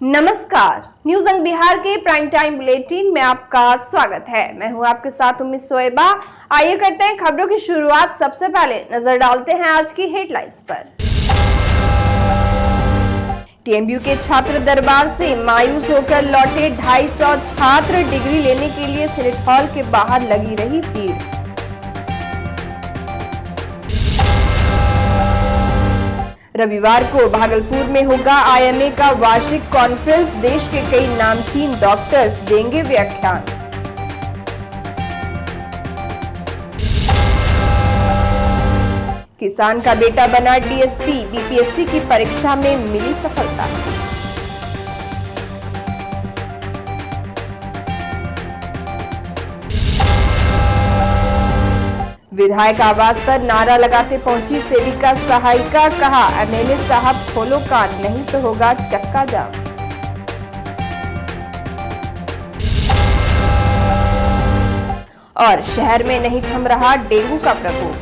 नमस्कार, न्यूज अंग बिहार के प्राइम टाइम बुलेटिन में आपका स्वागत है। मैं हूं आपके साथ उम्मीद सोएबा। आइए करते हैं खबरों की शुरुआत। सबसे पहले नजर डालते हैं आज की हेडलाइंस पर। टीएमयू के छात्र दरबार से मायूस होकर लौटे 250 छात्र। डिग्री लेने के लिए सीनेट हॉल के बाहर लगी रही भीड़। रविवार को भागलपुर में होगा आईएमए का वार्षिक कॉन्फ्रेंस। देश के कई नामचीन डॉक्टर्स देंगे व्याख्यान। किसान का बेटा बना डीएसपी। बीपीएससी की परीक्षा में मिली सफलता। विधायक आवास पर नारा लगाते पहुंची सेविका सहायिका। कहा, एमएलए साहब खोलो कान, नहीं तो होगा चक्का जाम। और शहर में नहीं थम रहा डेंगू का प्रकोप।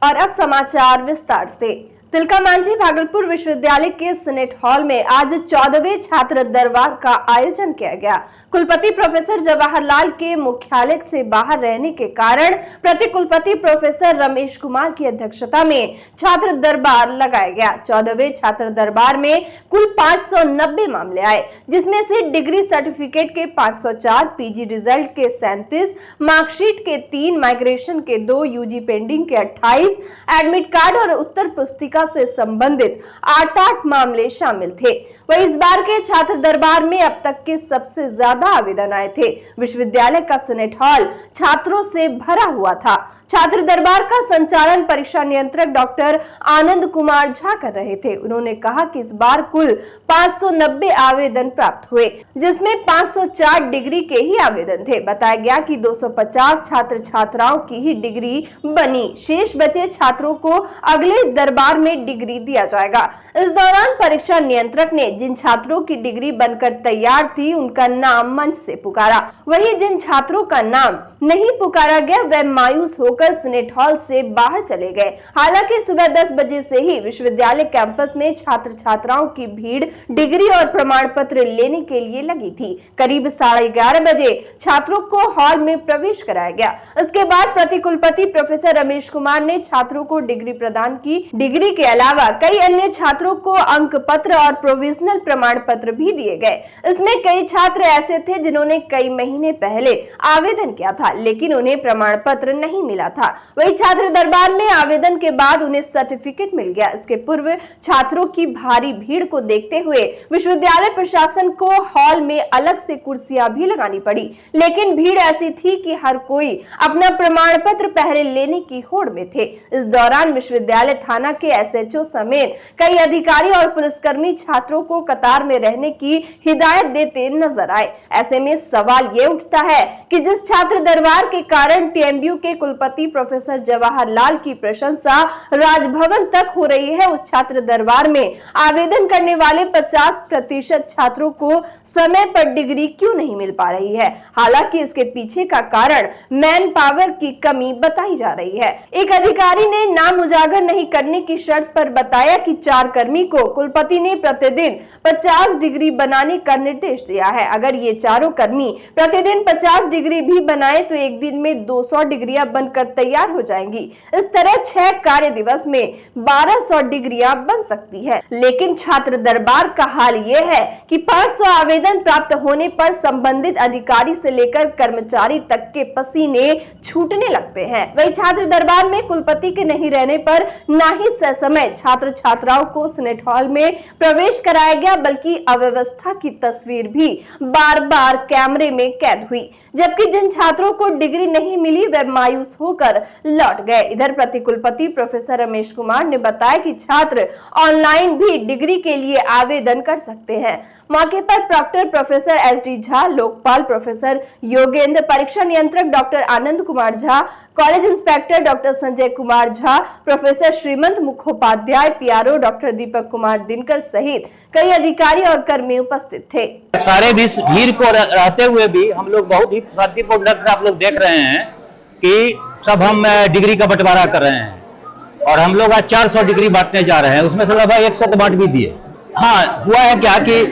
और अब समाचार विस्तार से। तिलका मांझी भागलपुर विश्वविद्यालय के सीनेट हॉल में आज 14वें छात्र दरबार का आयोजन किया गया। कुलपति प्रोफेसर जवाहरलाल के मुख्यालय से बाहर रहने के कारण प्रति कुलपति प्रोफेसर रमेश कुमार की अध्यक्षता में छात्र दरबार लगाया गया। 14वें छात्र दरबार में कुल 590 मामले आए, जिसमें से डिग्री सर्टिफिकेट के 504, पीजी रिजल्ट के 37, मार्कशीट के 3, माइग्रेशन के 2, यूजी पेंडिंग के 28, एडमिट कार्ड और उत्तर पुस्तिका से संबंधित 8 मामले शामिल थे। वहीं इस बार के छात्र दरबार में अब तक के सबसे ज्यादा आवेदन आए थे। विश्वविद्यालय का सीनेट हॉल छात्रों से भरा हुआ था। छात्र दरबार का संचालन परीक्षा नियंत्रक डॉक्टर आनंद कुमार झा कर रहे थे। उन्होंने कहा कि इस बार कुल 590 आवेदन प्राप्त हुए, जिसमें 504 डिग्री के ही आवेदन थे। बताया गया कि 250 छात्र छात्राओं की ही डिग्री बनी। शेष बचे छात्रों को अगले दरबार में डिग्री दिया जाएगा। इस दौरान परीक्षा नियंत्रक ने जिन छात्रों की डिग्री बनकर तैयार थी, उनका नाम मंच से पुकारा। वहीं जिन छात्रों का नाम नहीं पुकारा गया, वे मायूस होकर सीनेट हॉल से बाहर चले गए। हालांकि सुबह 10 बजे से ही विश्वविद्यालय कैंपस में छात्र छात्राओं की भीड़ डिग्री और प्रमाण पत्र लेने के लिए लगी थी। करीब 11:30 बजे छात्रों को हॉल में प्रवेश कराया गया। इसके बाद प्रति कुलपति प्रोफेसर रमेश कुमार ने छात्रों को डिग्री प्रदान की। डिग्री के अलावा कई अन्य छात्रों को अंक पत्र और प्रोविजनल प्रमाण पत्र भी दिए गए। इसमें कई छात्र ऐसे थे जिन्होंने कई महीने पहले आवेदन किया था, लेकिन उन्हें प्रमाण पत्र नहीं मिला था। वही छात्र दरबार में आवेदन के बाद उन्हें सर्टिफिकेट मिल गया। इसके पूर्व छात्रों की भारी भीड़ को देखते हुए विश्वविद्यालय प्रशासन को हॉल में अलग से कुर्सियां भी लगानी पड़ी, लेकिन भीड़ ऐसी थी कि हर कोई अपना प्रमाण पत्र पहले लेने की होड़ में थे। इस दौरान विश्वविद्यालय थाना के एसएचओ समेत कई अधिकारी और पुलिसकर्मी छात्रों को कतार में रहने की हिदायत देते नजर आए। ऐसे में सवाल ये उठता है कि जिस छात्र दरबार के कारण टीएमयू के कुलपति प्रोफेसर जवाहरलाल की प्रशंसा राजभवन तक हो रही है, उस छात्र दरबार में आवेदन करने वाले 50% छात्रों को समय पर डिग्री क्यों नहीं मिल पा रही है। हालांकि इसके पीछे का कारण मैन पावर की कमी बताई जा रही है। एक अधिकारी ने नाम उजागर नहीं करने की शर्त पर बताया कि 4 कर्मी को कुलपति ने प्रतिदिन 50 डिग्री बनाने का निर्देश दिया है। अगर ये चारों कर्मी प्रतिदिन 50 डिग्री भी बनाए तो एक दिन में 200 डिग्रियां बनकर तैयार हो जाएंगी। इस तरह 6 कार्य दिवस में 1200 डिग्रियां बन सकती है। लेकिन छात्र दरबार का हाल यह है कि 500 आवेदन प्राप्त होने पर संबंधित अधिकारी से लेकर कर्मचारी तक के पसीने छूटने लगते हैं। वही छात्र दरबार में कुलपति के नहीं रहने पर न ही ससमय छात्र छात्राओं को सीनेट हॉल में प्रवेश कराया गया, बल्कि अव्यवस्था की तस्वीर भी बार-बार कैमरे में कैद हुई। जबकि जिन छात्रों को डिग्री नहीं मिली वे मायूस होकर लौट गए। इधर प्रति कुलपति प्रोफेसर रमेश कुमार ने बताया कि छात्र ऑनलाइन भी डिग्री के लिए आवेदन कर सकते हैं। मौके पर proctor professor SD Jha, Lokpal professor Yogendra, परीक्षा नियंत्रक doctor Anand Kumar Jha, college inspector doctor Sanjay Kumar Jha, professor Shrimant Mukhopadhyay, PRO doctor Deepak Kumar Dinkar सहित कई अधिकारी और कर्मी उपस्थित थे। सारे भीड़ को रहते हुए भी हम लोग बहुत ही शांतिपूर्ण ढंग से आप लोग देख रहे हैं कि सब हम डिग्री का बंटवारा कर रहे हैं और हम लोग आज 400 डिग्री बांटने जा रहे हैं, उसमें से लगभग 100 तो बांट भी दिए। हाँ, हुआ है क्या कि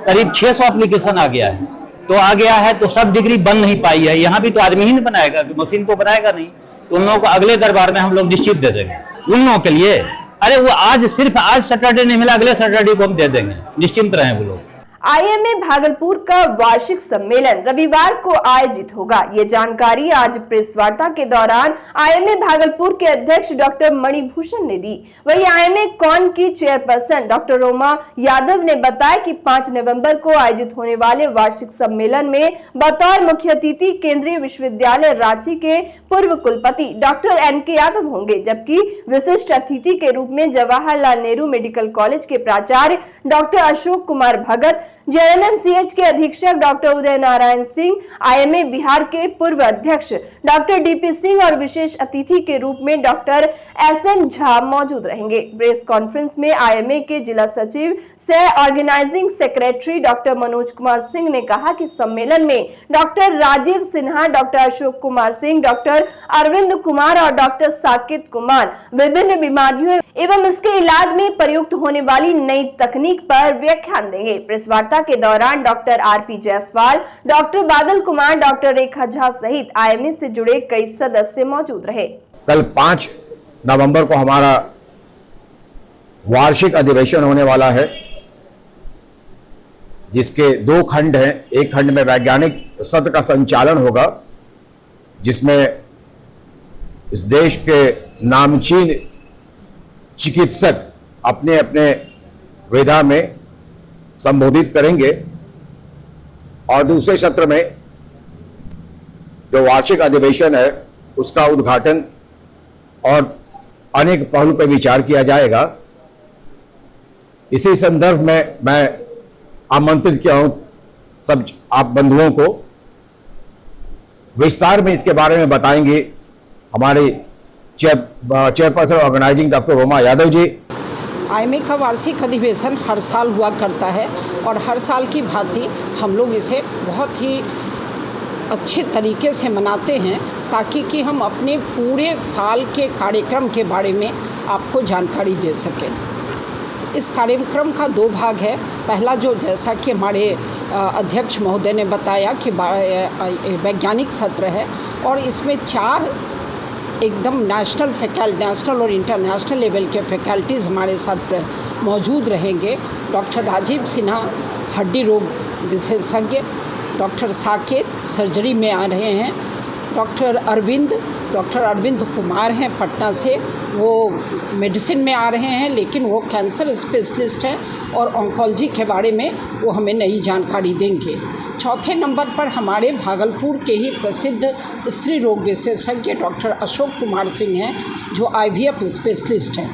करीब 600 एप्लीकेशन आ गया है, तो आ गया है तो सब डिग्री बन नहीं पाई है। यहाँ भी तो आदमी ही नहीं बनाएगा, मशीन तो बनाएगा नहीं, तो उन लोगों को अगले दरबार में हम लोग निश्चित दे देंगे उन लोगों के लिए। अरे वो सिर्फ आज सैटरडे नहीं मिला, अगले सैटरडे को हम दे देंगे, निश्चिंत रहें वो लोग। आईएमए भागलपुर का वार्षिक सम्मेलन रविवार को आयोजित होगा। ये जानकारी आज प्रेस वार्ता के दौरान आईएमए भागलपुर के अध्यक्ष डॉक्टर मणिभूषण ने दी। वहीं आईएमए कॉन की चेयरपर्सन डॉक्टर रोमा यादव ने बताया कि 5 नवंबर को आयोजित होने वाले वार्षिक सम्मेलन में बतौर मुख्य अतिथि केंद्रीय विश्वविद्यालय रांची के पूर्व कुलपति डॉक्टर एनके यादव होंगे, जबकि विशिष्ट अतिथि के रूप में जवाहरलाल नेहरू मेडिकल कॉलेज के प्राचार्य डॉक्टर अशोक कुमार भगत, जेएनएमसीएच के अधीक्षक डॉक्टर उदय नारायण सिंह, आईएमए बिहार के पूर्व अध्यक्ष डॉक्टर डीपी सिंह और विशेष अतिथि के रूप में डॉक्टर एसएन झा मौजूद रहेंगे। प्रेस कॉन्फ्रेंस में आईएमए के जिला सचिव सह organizing secretary doctor Manoj Kumar Singh ने कहा कि सम्मेलन में doctor Rajiv Sinha, doctor Ashok Kumar Singh, doctor Arvind Kumar और डॉक्टर साकेत कुमार विभिन्न बीमारियों एवं इसके इलाज में प्रयुक्त होने वाली नई तकनीक पर व्याख्यान देंगे। प्रेस वार्ता के दौरान doctor RP Jaiswal, doctor Badal Kumar, doctor रेखा झा सहित आईएमए से जुड़े कई सदस्य मौजूद रहे। कल 5 नवंबर को हमारा वार्षिक अधिवेशन होने वाला है, जिसके 2 खंड हैं। एक खंड में वैज्ञानिक सत्र का संचालन होगा, जिसमें इस देश के नामचीन चिकित्सक अपने अपने विधा में संबोधित करेंगे, और दूसरे सत्र में जो वार्षिक अधिवेशन है उसका उद्घाटन और अनेक पहलू पर विचार किया जाएगा। इसी संदर्भ में मैं आमंत्रित किया हूं सब आप बंधुओं को। विस्तार में इसके बारे में बताएंगे हमारे chairperson organising doctor Roma Yadav ji. IMA का वार्षिक अधिवेशन हर साल हुआ करता है और हर साल की भांति हम लोग इसे बहुत ही अच्छे तरीके से मनाते हैं, ताकि कि हम अपने पूरे साल के कार्यक्रम के बारे में आपको जानकारी दे सकें। इस कार्यक्रम का 2 भाग है। पहला, जो जैसा कि हमारे अध्यक्ष महोदय ने बताया कि वैज्ञानिक सत्र है, और इसमें 4 एकदम नेशनल और इंटरनेशनल लेवल के फैकल्टीज़ हमारे साथ मौजूद रहेंगे। डॉक्टर राजीव सिन्हा हड्डी रोग विशेषज्ञ, डॉक्टर साकेत सर्जरी में आ रहे हैं, डॉक्टर अरविंद कुमार हैं पटना से, वो मेडिसिन में आ रहे हैं, लेकिन वो कैंसर स्पेशलिस्ट हैं और ऑन्कोलॉजी के बारे में वो हमें नई जानकारी देंगे। चौथे नंबर पर हमारे भागलपुर के ही प्रसिद्ध स्त्री रोग विशेषज्ञ डॉक्टर अशोक कुमार सिंह हैं, जो IVF स्पेशलिस्ट हैं।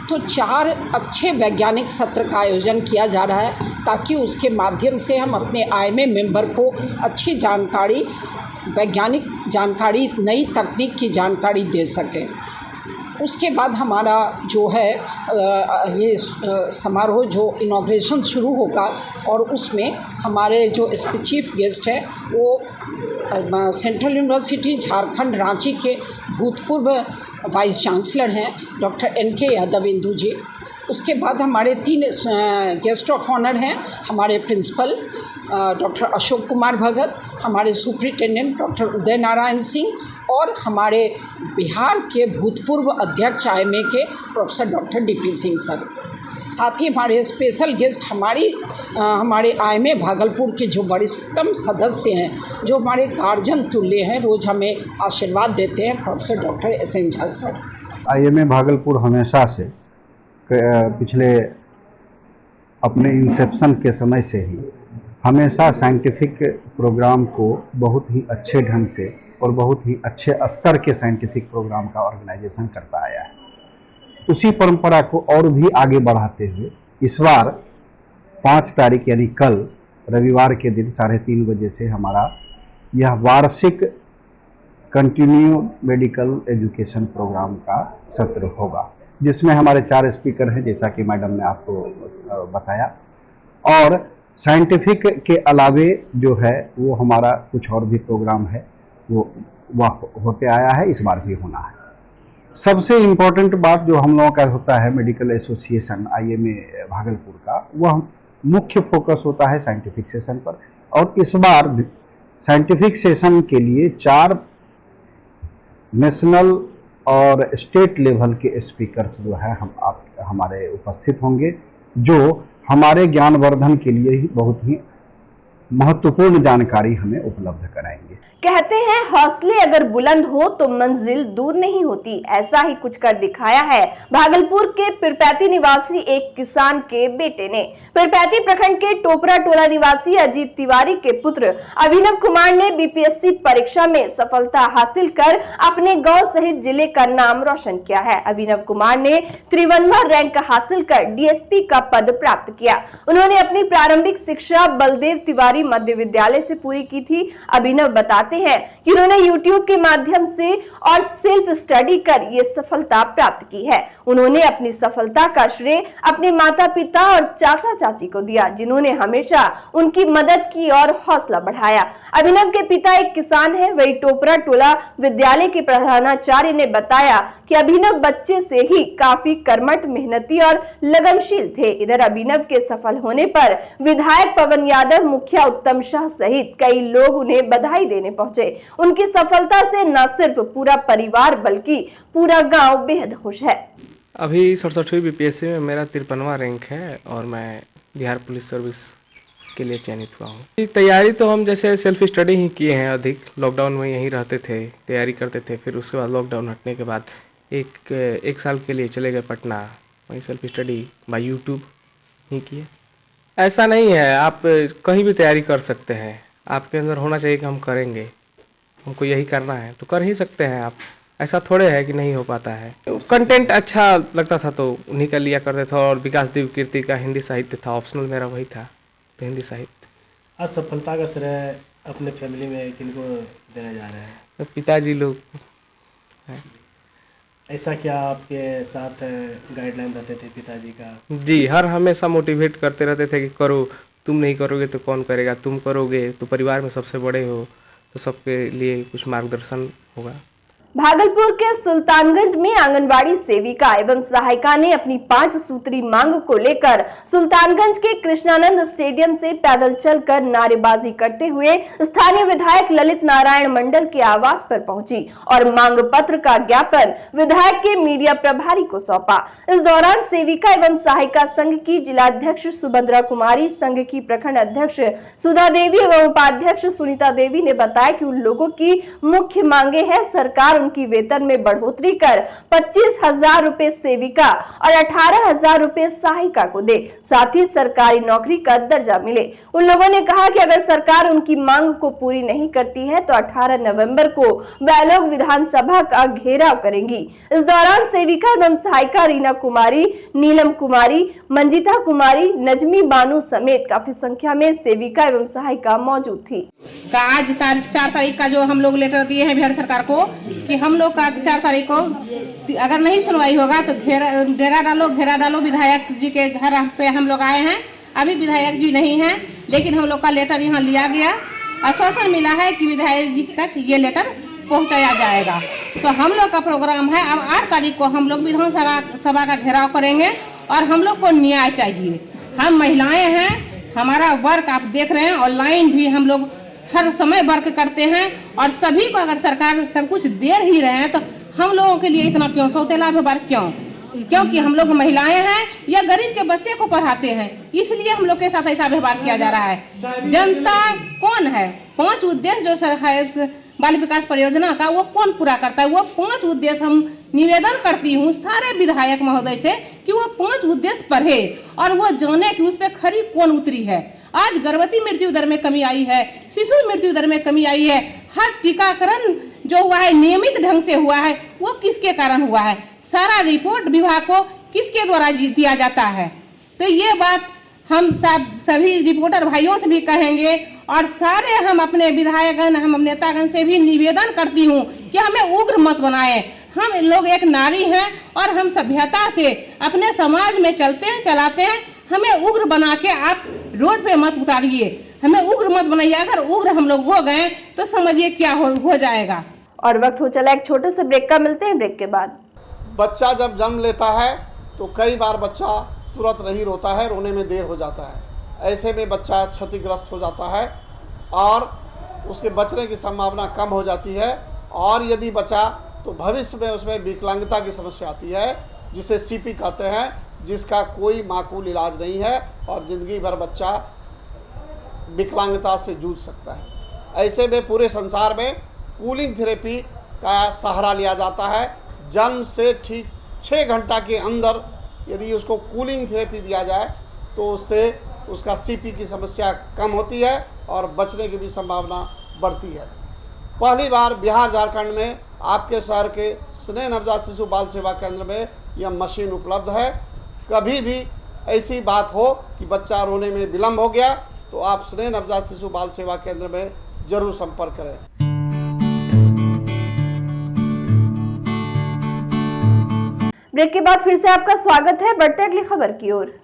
तो 4 अच्छे वैज्ञानिक सत्र का आयोजन किया जा रहा है, ताकि उसके माध्यम से हम अपने आईएमए मेंबर को अच्छी जानकारी, वैज्ञानिक जानकारी, नई तकनीक की जानकारी दे सकें। उसके बाद हमारा जो है ये समारोह जो इनॉग्रेशन शुरू होगा, और उसमें हमारे जो चीफ गेस्ट है वो सेंट्रल यूनिवर्सिटी झारखंड रांची के भूतपूर्व वाइस चांसलर हैं डॉक्टर NK यादव इंदू जी। उसके बाद हमारे 3 गेस्ट ऑफ ऑनर हैं, हमारे प्रिंसिपल डॉक्टर अशोक कुमार भगत, हमारे सुपरिटेंडेंट डॉक्टर उदय नारायण सिंह, और हमारे बिहार के भूतपूर्व अध्यक्ष आईएमए के professor doctor DP Singh sir. साथ ही हमारे स्पेशल गेस्ट हमारे आईएमए भागलपुर के जो वरिष्ठतम सदस्य हैं, जो हमारे गार्जियन तुल्य हैं, रोज़ हमें आशीर्वाद देते हैं, professor doctor SN Jha sir. IMA Bhagalpur हमेशा से पिछले अपने इंसेप्शन के समय से ही हमेशा साइंटिफिक प्रोग्राम को बहुत ही अच्छे ढंग से और बहुत ही अच्छे स्तर के साइंटिफिक प्रोग्राम का ऑर्गेनाइजेशन करता आया है। उसी परंपरा को और भी आगे बढ़ाते हुए इस बार 5 तारीख यानी कल रविवार के दिन 3:30 बजे से हमारा यह वार्षिक कंटिन्यू मेडिकल एजुकेशन प्रोग्राम का सत्र होगा, जिसमें हमारे 4 स्पीकर हैं, जैसा कि मैडम ने आपको बताया। और साइंटिफिक के अलावे जो है वो हमारा कुछ और भी प्रोग्राम है, वो वह होते आया है, इस बार भी होना है। सबसे इम्पोर्टेंट बात जो हम लोगों का होता है मेडिकल एसोसिएशन IMA भागलपुर का, वह मुख्य फोकस होता है साइंटिफिक सेशन पर। और इस बार साइंटिफिक सेशन के लिए 4 नेशनल और स्टेट लेवल के स्पीकर्स जो है हमारे उपस्थित होंगे, जो हमारे ज्ञानवर्धन के लिए ही बहुत ही महत्वपूर्ण जानकारी हमें उपलब्ध कराएंगे। कहते हैं हौसले अगर बुलंद हो तो मंजिल दूर नहीं होती। ऐसा ही कुछ कर दिखाया है भागलपुर के पिरपैती निवासी एक किसान के बेटे ने। पिरपैती प्रखंड के टोपरा टोला निवासी अजीत तिवारी के पुत्र अभिनव कुमार ने BPSC परीक्षा में सफलता हासिल कर अपने गांव सहित जिले का नाम रोशन किया है। अभिनव कुमार ने 53वां रैंक हासिल कर DSP का पद प्राप्त किया। उन्होंने अपनी प्रारंभिक शिक्षा बलदेव तिवारी मध्य विद्यालय से पूरी की थी। अभिनव बताते हैं कि उन्होंने YouTube के माध्यम से और सेल्फ स्टडी कर ये सफलता प्राप्त की है। उन्होंने अपनी सफलता का श्रेय अपने माता पिता और चाचा चाची को दिया, जिन्होंने हमेशा उनकी मदद की और हौसला बढ़ाया। अभिनव के पिता एक किसान हैं। वही टोपरा टोला विद्यालय के प्रधानाचार्य ने बताया कि अभिनव बच्चे से ही काफी कर्मठ, मेहनती और लगनशील थे। इधर अभिनव के सफल होने पर विधायक पवन यादव, मुखिया उत्तम शाह सहित कई लोग उन्हें बधाई देने पहुंचे। उनकी सफलता से न सिर्फ पूरा परिवार बल्कि पूरा गांव बेहद खुश है। अभी 67वीं BPSC में मेरा 53वां रैंक है और मैं बिहार पुलिस सर्विस के लिए चयनित हुआ हूँ। तैयारी तो हम जैसे सेल्फ स्टडी ही किए हैं अधिक। लॉकडाउन में यहीं रहते थे, तैयारी करते थे। फिर उसके बाद लॉकडाउन हटने के बाद एक साल के लिए चले गए पटना, वहीं सेल्फ स्टडी बाय यूट्यूब ही किए। ऐसा नहीं है, आप कहीं भी तैयारी कर सकते हैं। आपके अंदर होना चाहिए कि हम करेंगे, हमको यही करना है, तो कर ही सकते हैं आप। ऐसा थोड़े है कि नहीं हो पाता है। कंटेंट अच्छा लगता था तो उन्हीं का लिया करते थे। और विकास देव कीर्ति का हिंदी साहित्य था, ऑप्शनल मेरा वही था, तो हिंदी साहित्य। आज सफलता का श्रेय अपने फैमिली में किनको देने जा रहे हैं? तो पिताजी लोग हैं। ऐसा क्या आपके साथ गाइडलाइन रहते थे पिताजी का? जी, हर हमेशा मोटिवेट करते रहते थे कि करो, तुम नहीं करोगे तो कौन करेगा, तुम करोगे तो परिवार में सबसे बड़े हो तो सबके लिए कुछ मार्गदर्शन होगा। भागलपुर के सुल्तानगंज में आंगनवाड़ी सेविका एवं सहायिका ने अपनी 5 सूत्री मांग को लेकर सुल्तानगंज के कृष्णानंद स्टेडियम से पैदल चलकर नारेबाजी करते हुए स्थानीय विधायक ललित नारायण मंडल के आवास पर पहुंची और मांग पत्र का ज्ञापन विधायक के मीडिया प्रभारी को सौंपा। इस दौरान सेविका एवं सहायिका संघ की जिलाध्यक्ष सुभद्रा कुमारी, संघ की प्रखंड अध्यक्ष सुधा देवी एवं उपाध्यक्ष सुनीता देवी ने बताया कि उन लोगों की मुख्य मांगे हैं सरकार उनकी वेतन में बढ़ोतरी कर 25,000 रुपए सेविका और 18,000 रुपए सहायिका को दे, साथ ही सरकारी नौकरी का दर्जा मिले। उन लोगों ने कहा कि अगर सरकार उनकी मांग को पूरी नहीं करती है तो 18 नवंबर को वह लोग विधानसभा का घेराव करेंगी। इस दौरान सेविका एवं सहायिका रीना कुमारी, नीलम कुमारी, मंजिता कुमारी, नजमी बानू समेत काफी संख्या में सेविका एवं सहायिका मौजूद थी। आज 4 तारीख का जो हम लोग लेटर दिए हैं बिहार सरकार को कि हम लोग का 4 तारीख को अगर नहीं सुनवाई होगा तो घेरा डालो। विधायक जी के घर पे हम लोग आए हैं, अभी विधायक जी नहीं हैं, लेकिन हम लोग का लेटर यहाँ लिया गया। आश्वासन मिला है कि विधायक जी तक ये लेटर पहुँचाया जाएगा। तो हम लोग का प्रोग्राम है अब 8 तारीख को हम लोग विधानसभा का घेराव करेंगे और हम लोग को न्याय चाहिए। हम महिलाएं हैं, हमारा वर्क आप देख रहे हैं, ऑनलाइन भी हम लोग हर समय वर्क करते हैं और सभी को अगर सरकार सब कुछ दे ही रहे हैं तो हम लोगों के लिए इतना क्यों सौतेला व्यवहार क्यों? क्योंकि हम लोग महिलाएं हैं या गरीब के बच्चे को पढ़ाते हैं, इसलिए हम लोग के साथ ऐसा व्यवहार किया जा रहा है। जनता कौन है? 5 उद्देश्य जो सरकार बाल विकास परियोजना का वो कौन पूरा करता है? वो 5 उद्देश्य हम निवेदन करती हूँ सारे विधायक महोदय से कि वो 5 उद्देश्य पढ़े और वो जाने कि उस पर खरी कौन उतरी है। आज गर्भवती मृत्यु दर में कमी आई है, शिशु मृत्यु दर में कमी आई है, हर टीकाकरण जो हुआ है नियमित ढंग से हुआ है, वो किसके कारण हुआ है? सारा रिपोर्ट विभाग को किसके द्वारा दिया जाता है? तो ये बात हम सभी रिपोर्टर भाइयों से भी कहेंगे और सारे हम अपने विधायकगण, हम नेतागण से भी निवेदन करती हूँ कि हमें उग्र मत बनाएं। हम लोग एक नारी हैं और हम सभ्यता से अपने समाज में चलते हैं, चलाते हैं। हमें उग्र बना के आप रोड पे मत उतारिए, हमें उग्र मत बनाइए। अगर उग्र हम लोग हो गए तो समझिए क्या हो जाएगा। और वक्त हो चला एक छोटे से ब्रेक का, मिलते हैं ब्रेक के बाद। बच्चा जब जन्म लेता है तो कई बार बच्चा तुरंत नहीं रोता है, रोने में देर हो जाता है। ऐसे में बच्चा क्षतिग्रस्त हो जाता है और उसके बचने की संभावना कम हो जाती है। और यदि बचा तो भविष्य में उसमें विकलांगता की समस्या आती है, जिसे सीपी कहते हैं, जिसका कोई माकूल इलाज नहीं है और ज़िंदगी भर बच्चा विकलांगता से जूझ सकता है। ऐसे में पूरे संसार में कूलिंग थेरेपी का सहारा लिया जाता है। जन्म से ठीक 6 घंटा के अंदर यदि उसको कूलिंग थेरेपी दिया जाए तो उससे उसका सीपी की समस्या कम होती है और बचने की भी संभावना बढ़ती है। पहली बार बिहार झारखंड में आपके शहर के स्नेह नवजात शिशु बाल सेवा केंद्र में यह मशीन उपलब्ध है। कभी भी ऐसी बात हो कि बच्चा रोने में विलम्ब हो गया तो आप स्नेह नवजात शिशु बाल सेवा केंद्र में जरूर संपर्क करें। ब्रेक के बाद फिर से आपका स्वागत है। बढ़ते अगली खबर की ओर।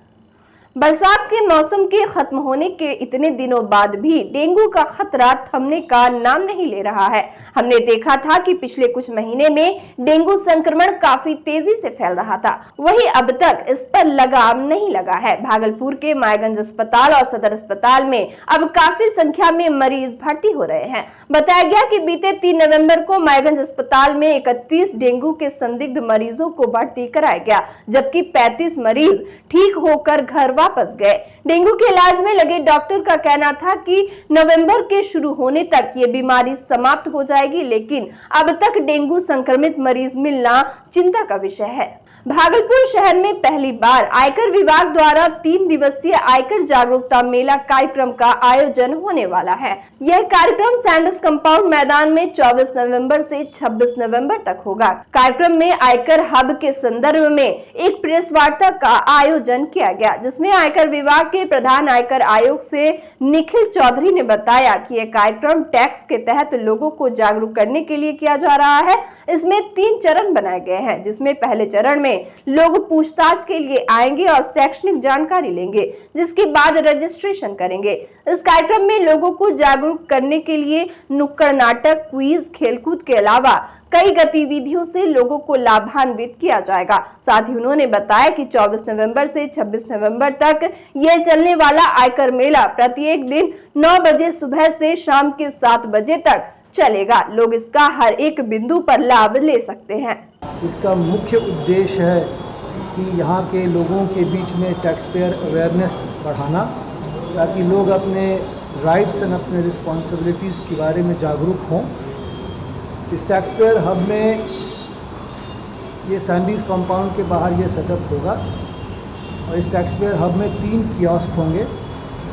बरसात के मौसम के खत्म होने के इतने दिनों बाद भी डेंगू का खतरा थमने का नाम नहीं ले रहा है। हमने देखा था कि पिछले कुछ महीने में डेंगू संक्रमण काफी तेजी से फैल रहा था, वहीं अब तक इस पर लगाम नहीं लगा है। भागलपुर के मायगंज अस्पताल और सदर अस्पताल में अब काफी संख्या में मरीज भर्ती हो रहे हैं। बताया गया कि बीते 3 नवंबर को मायगंज अस्पताल में 31 डेंगू के संदिग्ध मरीजों को भर्ती कराया गया, जबकि 35 मरीज ठीक होकर घर वापस गए। डेंगू के इलाज में लगे डॉक्टर का कहना था कि नवंबर के शुरू होने तक ये बीमारी समाप्त हो जाएगी, लेकिन अब तक डेंगू संक्रमित मरीज मिलना चिंता का विषय है। भागलपुर शहर में पहली बार आयकर विभाग द्वारा 3 दिवसीय आयकर जागरूकता मेला कार्यक्रम का आयोजन होने वाला है। यह कार्यक्रम सैंडस कंपाउंड मैदान में 24 नवंबर से 26 नवंबर तक होगा। कार्यक्रम में आयकर हब के संदर्भ में एक प्रेस वार्ता का आयोजन किया गया, जिसमें आयकर विभाग के प्रधान आयकर आयोग से निखिल चौधरी ने बताया कि यह कार्यक्रम टैक्स के तहत लोगों को जागरूक करने के लिए किया जा रहा है। इसमें 3 चरण बनाए गए हैं, जिसमें पहले चरण में लोग पूछताछ के लिए आएंगे और शैक्षणिक जानकारी लेंगे, जिसके बाद रजिस्ट्रेशन करेंगे। इस कार्यक्रम में लोगों को जागरूक करने के लिए नुक्कड़ नाटक, क्विज, खेलकूद के अलावा कई गतिविधियों से लोगों को लाभान्वित किया जाएगा। साथ ही उन्होंने बताया कि 24 नवंबर से 26 नवंबर तक यह चलने वाला आयकर मेला प्रत्येक दिन 9 बजे सुबह से शाम के 7 बजे तक चलेगा। लोग इसका हर एक बिंदु पर लाभ ले सकते हैं। इसका मुख्य उद्देश्य है कि यहाँ के लोगों के बीच में टैक्स पेयर अवेयरनेस बढ़ाना, ताकि लोग अपने राइट्स एंड अपने रिस्पॉन्सिबिलिटीज़ के बारे में जागरूक हों। इस टैक्स पेयर हब में ये सैंडीज कंपाउंड के बाहर ये सेटअप होगा और इस टैक्स पेयर हब में 3 कियोस्क होंगे।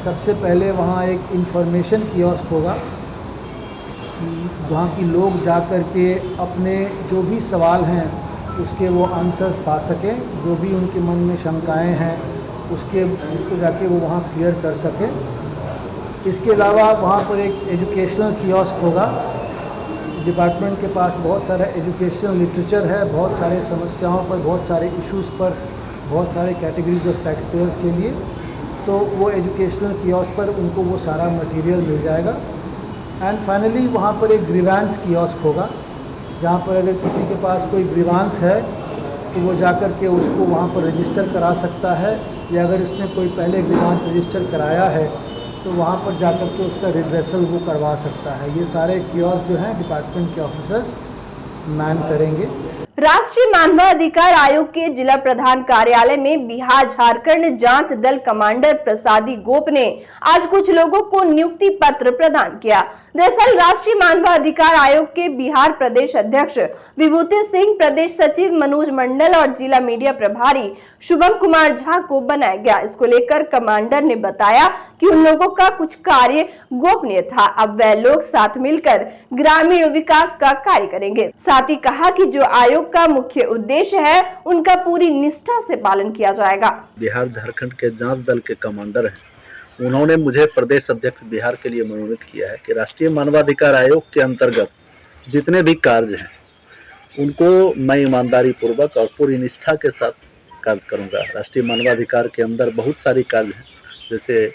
सबसे पहले वहाँ एक इंफॉर्मेशन कियोस्क होगा जहाँ की लोग जा कर के अपने जो भी सवाल हैं उसके वो आंसर्स पा सकें, जो भी उनके मन में शंकाएं हैं उसको जाके वो वहाँ क्लियर कर सकें। इसके अलावा वहाँ पर एक एजुकेशनल कियोस्क होगा। डिपार्टमेंट के पास बहुत सारा एजुकेशनल लिटरेचर है, बहुत सारे समस्याओं पर, बहुत सारे इश्यूज़ पर, बहुत सारे कैटेगरीज ऑफ टैक्स पेयर्स के लिए, तो वो एजुकेशनल कियोस्क पर उनको वो सारा मटेरियल मिल जाएगा। एंड फाइनली वहाँ पर एक ग्रीवांस कियोस्क होगा, जहाँ पर अगर किसी के पास कोई ग्रीवांस है तो वो जाकर के उसको वहाँ पर रजिस्टर करा सकता है, या अगर उसने कोई पहले ग्रीवांस रजिस्टर कराया है तो वहाँ पर जाकर के उसका रिड्रेसल वो करवा सकता है। ये सारे कियोस्क जो हैं डिपार्टमेंट के ऑफिसर्स मैन करेंगे। राष्ट्रीय मानवाधिकार आयोग के जिला प्रधान कार्यालय में बिहार झारखंड जांच दल कमांडर प्रसादी गोप ने आज कुछ लोगों को नियुक्ति पत्र प्रदान किया। दरअसल राष्ट्रीय मानवाधिकार आयोग के बिहार प्रदेश अध्यक्ष विभूति सिंह, प्रदेश सचिव मनोज मंडल और जिला मीडिया प्रभारी शुभम कुमार झा को बनाया गया। इसको लेकर कमांडर ने बताया कि उन लोगों का कुछ कार्य गोपनीय था, अब वह लोग साथ मिलकर ग्रामीण विकास का कार्य करेंगे। साथ ही कहा कि जो आयोग का मुख्य उद्देश्य है उनका पूरी निष्ठा से पालन किया जाएगा। बिहार झारखंड के जांच दल के कमांडर हैं, उन्होंने मुझे प्रदेश अध्यक्ष बिहार के लिए मनोनीत किया है कि राष्ट्रीय मानवाधिकार आयोग के अंतर्गत जितने भी कार्य हैं उनको मैं ईमानदारी पूर्वक और पूरी निष्ठा के साथ कार्य करूंगा। राष्ट्रीय मानवाधिकार के अंदर बहुत सारी कार्य हैं, जैसे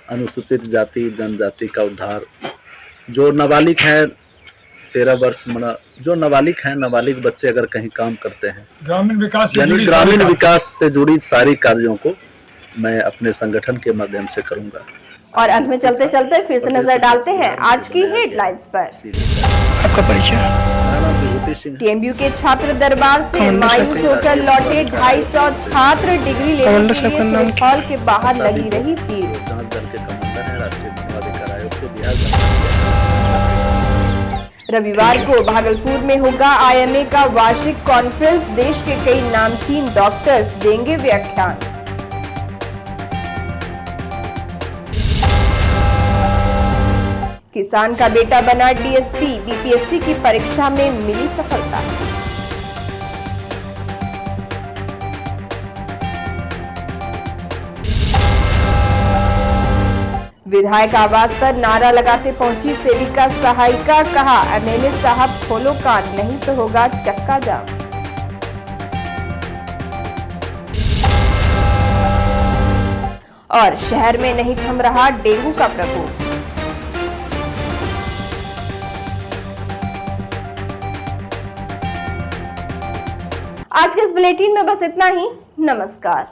अनुसूचित जाति जनजाति का उद्धार, जो नाबालिग हैं 13 वर्ष जो नाबालिग हैं, नाबालिग बच्चे अगर कहीं काम करते हैं, ग्रामीण विकास यानी ग्रामीण विकास से जुड़ी सारी कार्यों को मैं अपने संगठन के माध्यम से करूंगा। और अंत में चलते चलते फिर से नजर डालते हैं आज की हेडलाइंस पर। आपका परिचय? टीएमयू के छात्र दरबार से मायूस होकर लौटे 250 छात्र, डिग्री लेने के लिए सिनेट हॉल के बाहर लगी रही भीड़। जांच दल के कमांडर हैं, राष्ट्रीय मानवाधिकार आयोग के बिहार। रविवार को भागलपुर में होगा आईएमए का वार्षिक कॉन्फ्रेंस, देश के कई नामचीन डॉक्टर्स देंगे व्याख्यान। किसान का बेटा बना डीएसपी, बीपीएससी की परीक्षा में मिली सफलता। विधायक आवास पर नारा लगाते पहुंची सेविका सहायिका, कहा एमएलए साहब खोलो कान, नहीं तो होगा चक्का जाम। और शहर में नहीं थम रहा डेंगू का प्रकोप। आज के इस बुलेटिन में बस इतना ही। नमस्कार।